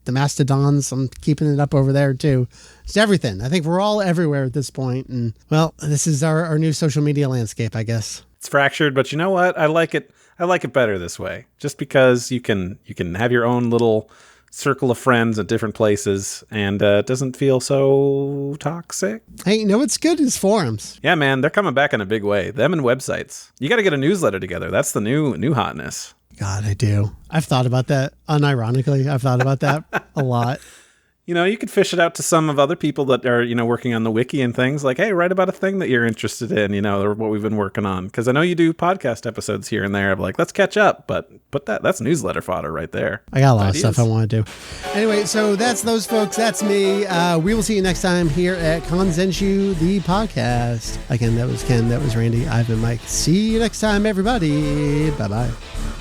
the mastodons. I'm keeping it up over there too. It's everything. I think we're all everywhere at this point. And well, this is our new social media landscape, I guess. It's fractured, but you know what? I like it. I like it better this way, just because you can have your own little circle of friends at different places, and it doesn't feel so toxic. Hey, you know what's good is forums. Yeah, man, they're coming back in a big way. Them and websites. You got to get a newsletter together. That's the new hotness. God, I do. I've thought about that. Unironically, I've thought about that a lot. You know, you could fish it out to some of other people that are, working on the wiki and things like, hey, write about a thing that you're interested in, or what we've been working on. Because I know you do podcast episodes here and there of like, let's catch up. But that's newsletter fodder right there. I got a lot of stuff I want to do. Anyway, so that's those folks. That's me. We will see you next time here at Kanzenshuu, the podcast. Again, that was Ken. That was Randy. I've been Mike. See you next time, everybody. Bye-bye.